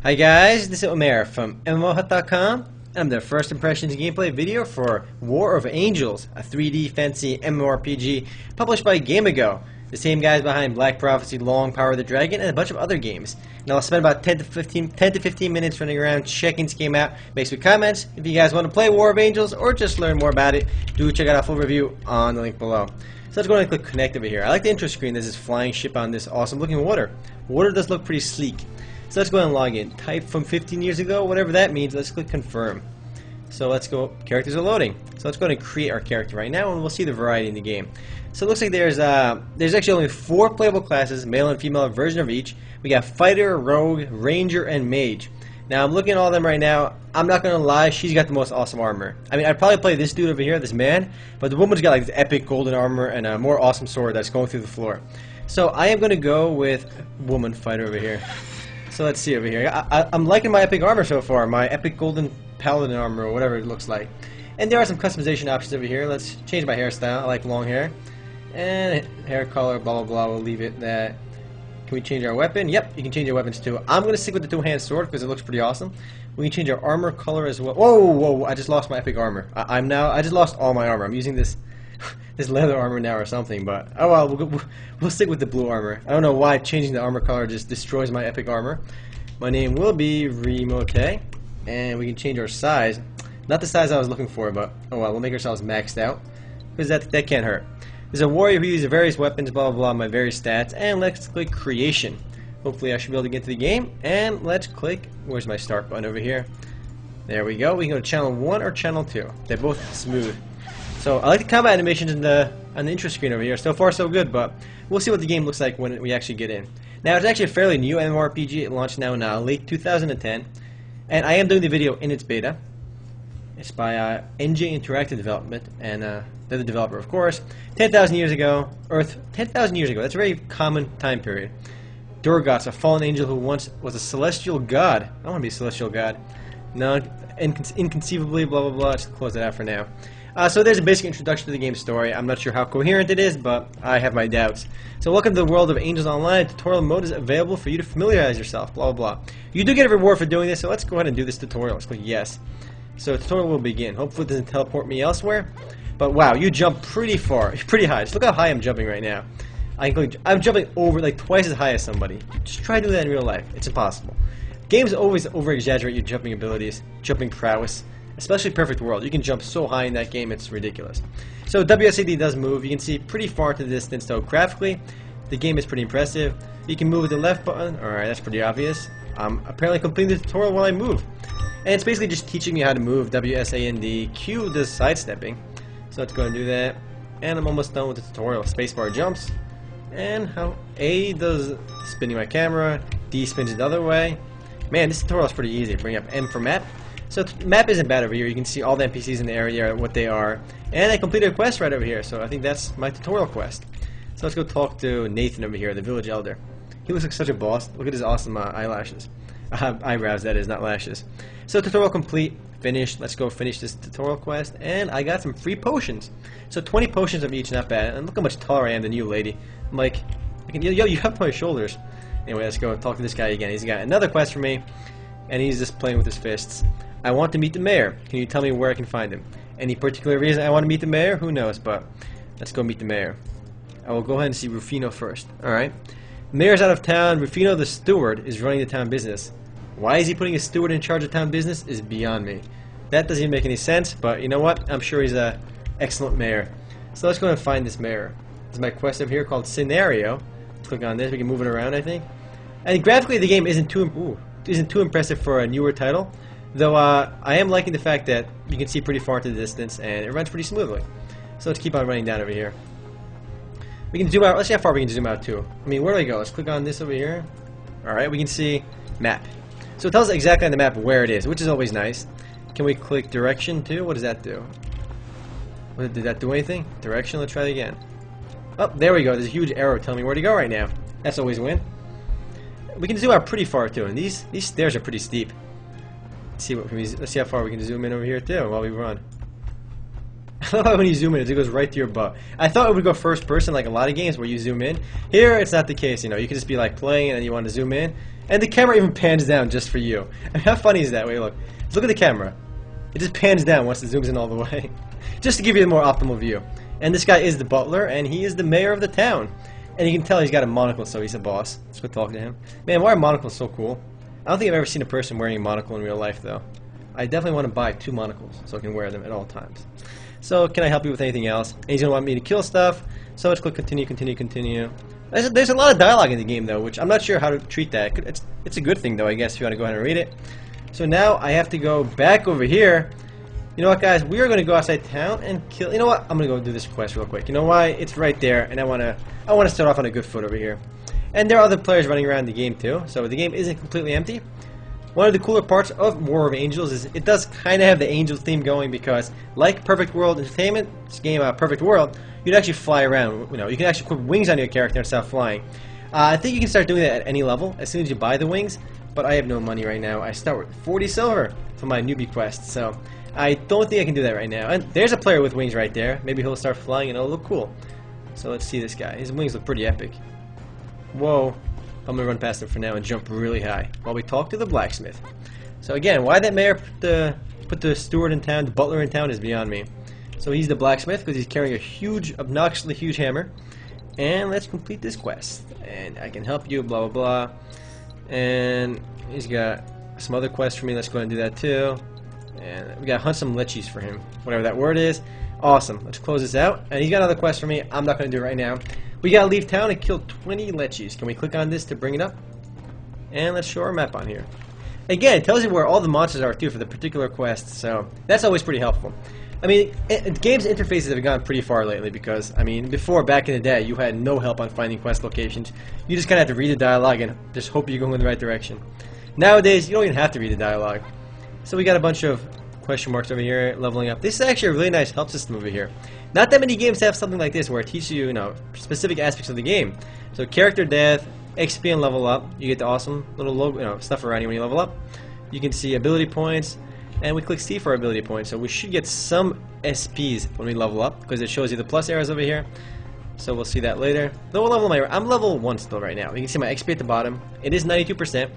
Hi guys, this is Omer from MMOHut.com. I'm the first impressions gameplay video for War of Angels, a 3D fantasy MMORPG published by GameAgo, the same guys behind Black Prophecy, Long Power of the Dragon, and a bunch of other games. And I'll spend about 10 to 15 minutes running around checking this game out. Make some comments. If you guys want to play War of Angels or just learn more about it, do check out a full review on the link below. So let's go ahead and click connect over here. I like the intro screen. There's this flying ship on this awesome looking water. Water does look pretty sleek. So let's go ahead and log in. Type from 15 years ago, whatever that means. Let's click confirm. So let's go. Characters are loading. So let's go ahead and create our character right now, and we'll see the variety in the game. So it looks like there's actually only 4 playable classes, male and female version of each. We got fighter, rogue, ranger, and mage. Now I'm looking at all of them right now. I'm not gonna lie, she's got the most awesome armor. I mean, I'd probably play this dude over here, this man, but the woman's got like this epic golden armor and a more awesome sword that's going through the floor. So I am gonna go with woman fighter over here. So let's see over here. I'm liking my epic armor so far, my epic golden paladin armor or whatever it looks like. And there are some customization options over here. Let's change my hairstyle. I like long hair. And hair color, blah blah blah. We'll leave it that. Can we change our weapon? Yep, you can change your weapons too. I'm going to stick with the two-hand sword because it looks pretty awesome. We can change our armor color as well. Whoa, whoa, I just lost my epic armor. I just lost all my armor. I'm using this this leather armor now or something, but oh well, we'll stick with the blue armor. I don't know why changing the armor color just destroys my epic armor. My name will be Remote, and we can change our size. Not the size I was looking for, but oh well, we'll make ourselves maxed out because that can't hurt. There's a warrior who uses various weapons, blah blah blah, my various stats, and let's click creation. Hopefully I should be able to get to the game, and let's click, where's my start button over here? There we go. We can go to channel 1 or channel 2. They're both smooth. So I like the combat animations on the intro screen over here. So far so good, but we'll see what the game looks like when we actually get in. Now it's actually a fairly new MMORPG. It launched now in late 2010, and I am doing the video in its beta. It's by NJ Interactive Development, and they're the developer, of course. 10,000 years ago, Earth. 10,000 years ago. That's a very common time period. Durgots, a fallen angel who once was a celestial god. I want to be a celestial god. No, inconceivably, blah blah blah. Just close that out for now. So there's a basic introduction to the game's story. I'm not sure how coherent it is, but I have my doubts. So welcome to the world of Angels Online. Tutorial mode is available for you to familiarize yourself, blah blah blah. You do get a reward for doing this, so let's go ahead and do this tutorial. Let's click yes. So tutorial will begin. Hopefully it doesn't teleport me elsewhere. But wow, you jump pretty far, pretty high. Just look how high I'm jumping right now. I'm jumping over like twice as high as somebody. Just try to do that in real life. It's impossible. Games always over-exaggerate your jumping abilities, jumping prowess. Especially Perfect World. You can jump so high in that game, it's ridiculous. So WSAD does move. You can see pretty far into the distance, though graphically, the game is pretty impressive. You can move with the left button. Alright, that's pretty obvious. I'm apparently completing the tutorial while I move. And it's basically just teaching me how to move. WSAND. Q does sidestepping. So let's go and do that. And I'm almost done with the tutorial. Spacebar jumps. And how A does spinning my camera. D spins it the other way. Man, this tutorial is pretty easy. Bring up M for map. So map isn't bad over here. You can see all the NPCs in the area, what they are. And I completed a quest right over here, so I think that's my tutorial quest. So let's go talk to Nathan over here, the village elder. He looks like such a boss. Look at his awesome eyelashes. Eyebrows, that is, not lashes. So tutorial complete, finished. Let's go finish this tutorial quest. And I got some free potions. So 20 potions of each, not bad. And look how much taller I am than you, lady. I'm like, yo, you have my shoulders. Anyway, let's go talk to this guy again. He's got another quest for me. And he's just playing with his fists. I want to meet the mayor. Can you tell me where I can find him? Any particular reason I want to meet the mayor? Who knows, but let's go meet the mayor. I will go ahead and see Rufino first. Alright. Mayor's out of town. Rufino, the steward, is running the town business. Why is he putting a steward in charge of town business is beyond me. That doesn't even make any sense, but you know what? I'm sure he's an excellent mayor. So let's go and find this mayor. This is my quest over here called Scenario. Let's click on this. We can move it around, I think. And graphically, the game isn't too impressive for a newer title. Though I am liking the fact that you can see pretty far into the distance and it runs pretty smoothly. So let's keep on running down over here. We can zoom out. Let's see how far we can zoom out too. I mean, where do I go? Let's click on this over here. Alright, we can see map. So it tells us exactly on the map where it is, which is always nice. Can we click direction too? What does that do? Did that do anything? Direction? Let's try it again. Oh, there we go. There's a huge arrow telling me where to go right now. That's always a win. We can zoom out pretty far too, and these stairs are pretty steep. Let's see how far we can zoom in over here too while we run. I love how when you zoom in, it goes right to your butt. I thought it would go first person like a lot of games where you zoom in. Here, it's not the case. You know, you can just be like playing and then you want to zoom in, And the camera even pans down just for you. And how funny is that? Wait, look. Look at the camera. It just pans down once it zooms in all the way. Just to give you a more optimal view. And this guy is the butler, and he is the mayor of the town. And you can tell he's got a monocle, so he's a boss. Let's go talk to him. Man, why are monocles so cool? I don't think I've ever seen a person wearing a monocle in real life, though. I definitely want to buy 2 monocles so I can wear them at all times. So, can I help you with anything else? And he's going to want me to kill stuff. So let's click continue, continue, continue. There's a lot of dialogue in the game, though, which I'm not sure how to treat that. It's a good thing, though, I guess, if you want to go ahead and read it. So now I have to go back over here. You know what, guys? We are going to go outside town and kill... You know what? I'm going to go do this quest real quick. You know why? It's right there, and I want to start off on a good foot over here. And there are other players running around the game, too. So the game isn't completely empty. One of the cooler parts of War of Angels is it does kind of have the Angels theme going because, like Perfect World Entertainment, this game, Perfect World, you'd actually fly around. You know, you can actually put wings on your character and start flying. I think you can start doing that at any level as soon as you buy the wings, but I have no money right now. I start with 40 silver for my newbie quest, so I don't think I can do that right now. And there's a player with wings right there. Maybe he'll start flying and it'll look cool. So let's see this guy. His wings look pretty epic. Whoa. I'm going to run past him for now and jump really high while we talk to the blacksmith. So again, why that mayor put the steward in town, the butler in town, is beyond me. So he's the blacksmith because he's carrying a huge, obnoxiously huge hammer. And let's complete this quest. And I can help you, blah, blah, blah. And he's got some other quests for me. Let's go ahead and do that too. And we got to hunt some lechis for him, whatever that word is. Awesome. Let's close this out. And he's got another quest for me. I'm not going to do it right now. We gotta leave town and kill 20 lechis. Can we click on this to bring it up? And let's show our map on here. Again, it tells you where all the monsters are too for the particular quest, so that's always pretty helpful. I mean, games interfaces have gone pretty far lately because, I mean, before, back in the day, you had no help on finding quest locations. You just kind of had to read the dialogue and just hope you're going in the right direction. Nowadays, you don't even have to read the dialogue. So we got a bunch of question marks over here, leveling up. This is actually a really nice help system over here. Not that many games have something like this where it teaches you, you know, specific aspects of the game. So character death, XP and level up. You get the awesome little logo, you know, stuff around you when you level up. You can see ability points, and we click C for ability points. So we should get some SPs when we level up because it shows you the plus arrows over here. So we'll see that later. Though I'm level 1 still right now. You can see my XP at the bottom. It is 92%.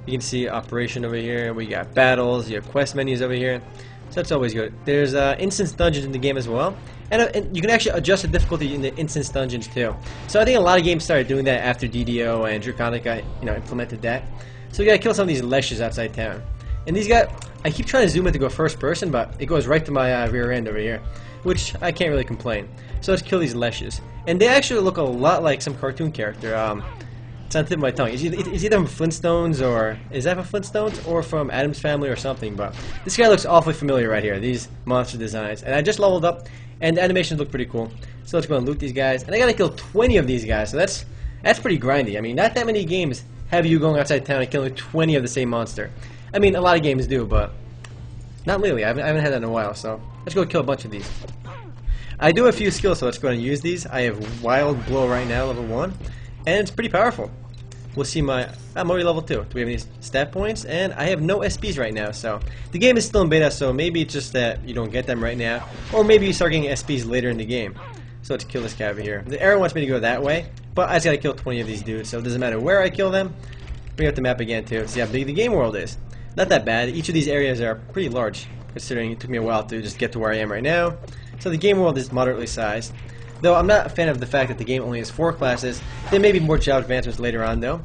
You can see operation over here. We got battles. You have quest menus over here. So that's always good. There's instance dungeons in the game as well. And you can actually adjust the difficulty in the instance dungeons too. So I think a lot of games started doing that after DDO and Draconica, you know, implemented that. So we gotta kill some of these leshes outside town. And these guys, I keep trying to zoom in to go first person, but it goes right to my rear end over here, which I can't really complain. So let's kill these leshes. And they actually look a lot like some cartoon character. It's on the tip of my tongue. It's either from Flintstones or... Is that from Flintstones? Or from Addams Family or something, but... This guy looks awfully familiar right here, these monster designs. And I just leveled up, and the animations look pretty cool. So let's go and loot these guys. And I gotta kill 20 of these guys, so that's pretty grindy. I mean, not that many games have you going outside town and killing 20 of the same monster. I mean, a lot of games do, but... Not lately. I haven't had that in a while, so... Let's go kill a bunch of these. I do have a few skills, so let's go ahead and use these. I have Wild Blow right now, level 1. And it's pretty powerful. We'll see I'm already level 2. Do we have any stat points? And I have no SPs right now, so the game is still in beta, so maybe it's just that you don't get them right now, or maybe you start getting SPs later in the game. So let's kill this guy over here. The arrow wants me to go that way, but I just gotta kill 20 of these dudes, so it doesn't matter where I kill them. Bring up the map again too, see how big the game world is. Not that bad. Each of these areas are pretty large, considering it took me a while to just get to where I am right now. So the game world is moderately sized. Though I'm not a fan of the fact that the game only has 4 classes. There may be more job advancements later on though.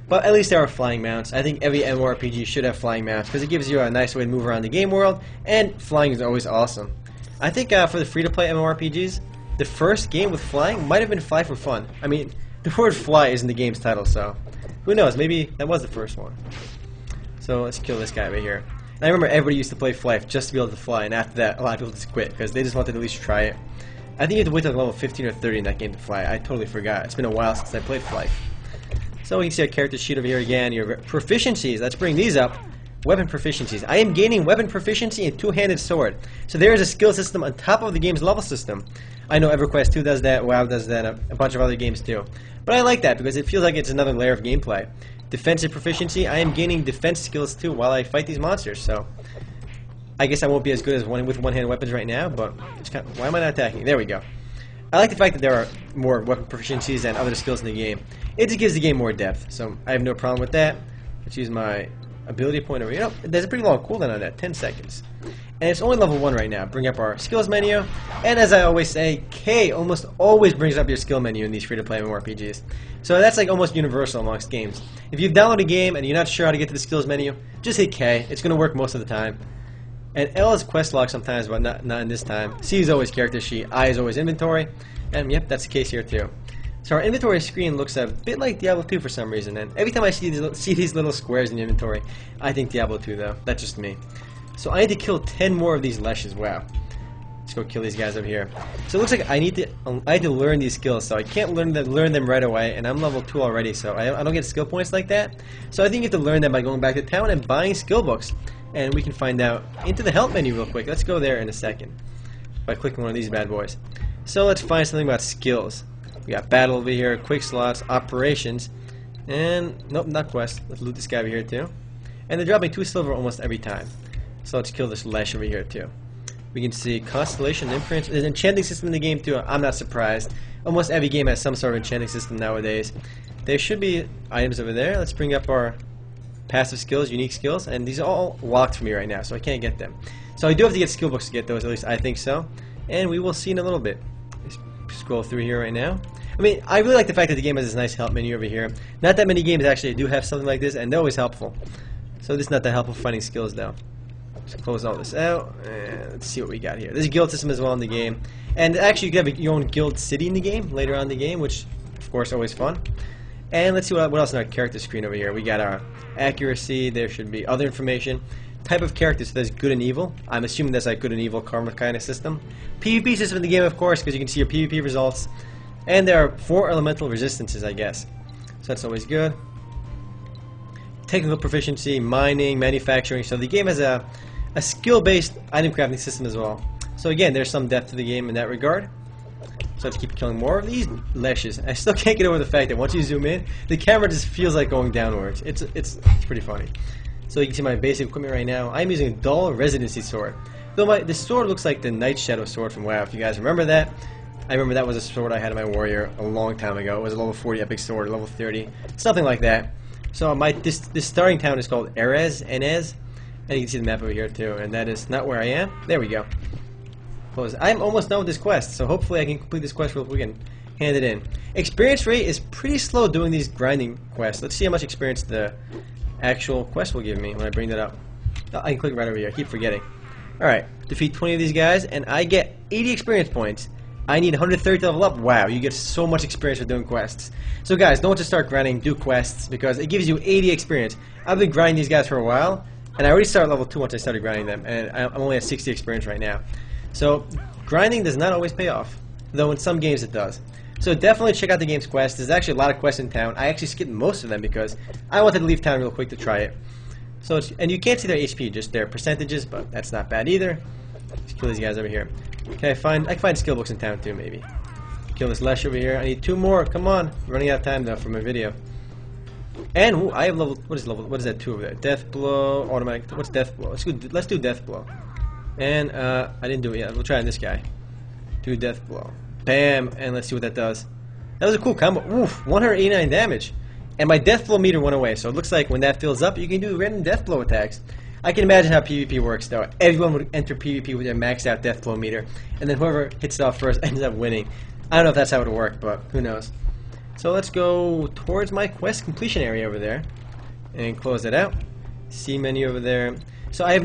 But at least there are flying mounts. I think every MMORPG should have flying mounts because it gives you a nice way to move around the game world, and flying is always awesome. I think for the free-to-play MMORPGs, the first game with flying might have been Fly for Fun. I mean, the word fly is in the game's title, so who knows, maybe that was the first one. So let's kill this guy over here. And I remember everybody used to play Fly just to be able to fly, and after that a lot of people just quit because they just wanted to at least try it. I think you have to wait till level 15 or 30 in that game to fly. I totally forgot. It's been a while since I played Fly. So you can see our character sheet over here again. Your proficiencies. Let's bring these up. Weapon proficiencies. I am gaining weapon proficiency in two-handed sword. So there is a skill system on top of the game's level system. I know EverQuest 2 does that, WoW does that, a bunch of other games do. But I like that because it feels like it's another layer of gameplay. Defensive proficiency. I am gaining defense skills too while I fight these monsters. So I guess I won't be as good as with one-handed weapons right now, but it's kind of, why am I not attacking? There we go. I like the fact that there are more weapon proficiencies and other skills in the game. It just gives the game more depth, so I have no problem with that. Let's use my ability point over here. There's a pretty long cooldown on that, 10 seconds. And it's only level 1 right now. Bring up our skills menu. And as I always say, K almost always brings up your skill menu in these free-to-play MMORPGs. So that's like almost universal amongst games. If you've downloaded a game and you're not sure how to get to the skills menu, just hit K. It's going to work most of the time. And L is quest log sometimes, but not in this time. C is always character sheet. I is always inventory. And yep, that's the case here too. So our inventory screen looks a bit like Diablo 2 for some reason. And every time I see these little squares in the inventory, I think Diablo 2 though. That's just me. So I need to kill 10 more of these leshes. Wow. Let's go kill these guys over here. So it looks like I need to learn these skills. So I can't learn them right away, and I'm level 2 already, so I don't get skill points like that. So I think you have to learn them by going back to town and buying skill books. And we can find out into the help menu real quick. Let's go there in a second by clicking one of these bad boys. So let's find something about skills. We got battle over here, quick slots, operations, and nope, not quest. Let's loot this guy over here too. And they're dropping 2 silver almost every time. So let's kill this Lesh over here too. We can see constellation imprints. There's an enchanting system in the game too. I'm not surprised. Almost every game has some sort of enchanting system nowadays. There should be items over there. Let's bring up our passive skills, unique skills, and these are all locked for me right now, so I can't get them. So I do have to get skill books to get those, at least I think so. And we will see in a little bit. Let's scroll through here right now. I mean, I really like the fact that the game has this nice help menu over here. Not that many games actually do have something like this, and they're always helpful. So this is not that helpful for finding skills though. Let's close all this out, and let's see what we got here. There's a guild system as well in the game. And actually you can have your own guild city in the game, later on in the game, which of course always fun. And let's see what else on our character screen over here. We got our accuracy, there should be other information. Type of characters, so there's good and evil. I'm assuming that's like good and evil karma kind of system. PvP system in the game, of course, because you can see your PvP results. And there are 4 elemental resistances, I guess. So that's always good. Technical proficiency, mining, manufacturing. So the game has a skill-based item crafting system as well. So again, there's some depth to the game in that regard. So let's keep killing more of these leshes. I still can't get over the fact that once you zoom in, the camera just feels like going downwards. It's pretty funny. So you can see my basic equipment right now. I'm using a dull residency sword. Though the sword looks like the Night Shadow sword from WoW. If you guys remember that, I remember that was a sword I had in my warrior a long time ago. It was a level 40 epic sword, level 30, something like that. So this starting town is called Erez, Enez, and you can see the map over here too. And that is not where I am. There we go. I'm almost done with this quest, so hopefully I can complete this quest real quick and hand it in. Experience rate is pretty slow doing these grinding quests. Let's see how much experience the actual quest will give me when I bring that up. I can click right over here. I keep forgetting. Alright, defeat 20 of these guys, and I get 80 experience points. I need 130 to level up. Wow, you get so much experience for doing quests. So guys, don't just start grinding, do quests, because it gives you 80 experience. I've been grinding these guys for a while, and I already started level 2 once I started grinding them, and I'm only at 60 experience right now. So, grinding does not always pay off, though in some games it does. So definitely check out the game's quests. There's actually a lot of quests in town. I actually skipped most of them because I wanted to leave town real quick to try it. So, and you can't see their HP, just their percentages, but that's not bad either. Let's kill these guys over here. Okay, I can find skill books in town too, maybe. Kill this Lesh over here. I need 2 more. Come on. I'm running out of time though for my video. And ooh, I have level. What is that 2 over there? Death blow, automatic. What's death blow? Let's do death blow. And I didn't do it yet. We'll try on this guy. Do death blow. Bam. And let's see what that does. That was a cool combo. Oof, 189 damage. And my death blow meter went away. So it looks like when that fills up, you can do random death blow attacks. I can imagine how PvP works though. Everyone would enter PvP with their maxed out death blow meter, and then whoever hits it off first ends up winning. I don't know if that's how it would work, but who knows. So let's go towards my quest completion area over there, and close it out. C menu over there. So I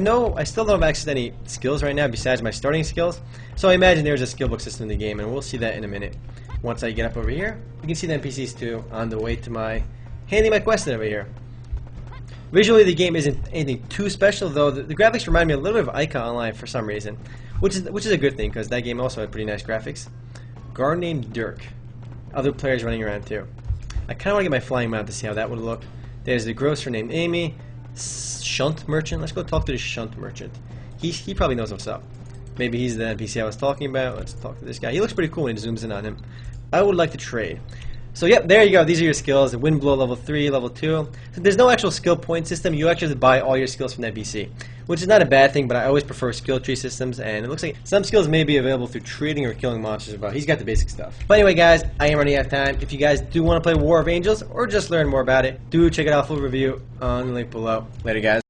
still don't have access to any skills right now besides my starting skills. So I imagine there's a skill book system in the game, and we'll see that in a minute. Once I get up over here, you can see the NPCs too on the way to handing my quest in over here. Visually, the game isn't anything too special, though. The graphics remind me a little bit of Ica Online for some reason, which is a good thing because that game also had pretty nice graphics. Guard named Dirk. Other players running around too. I kind of want to get my flying mount to see how that would look. There's the grocer named Amy. Shunt merchant. Let's go talk to the shunt merchant. He probably knows what's up. Maybe he's the NPC I was talking about. Let's talk to this guy. He looks pretty cool when it zooms in on him. I would like to trade. So yep, there you go. These are your skills. Wind blow level 3, level 2. So there's no actual skill point system. You actually have to buy all your skills from that VC, which is not a bad thing, but I always prefer skill tree systems, and it looks like some skills may be available through trading or killing monsters, but he's got the basic stuff. But anyway, guys, I am running out of time. If you guys do want to play War of Angels or just learn more about it, do check it out, full review on the link below. Later, guys.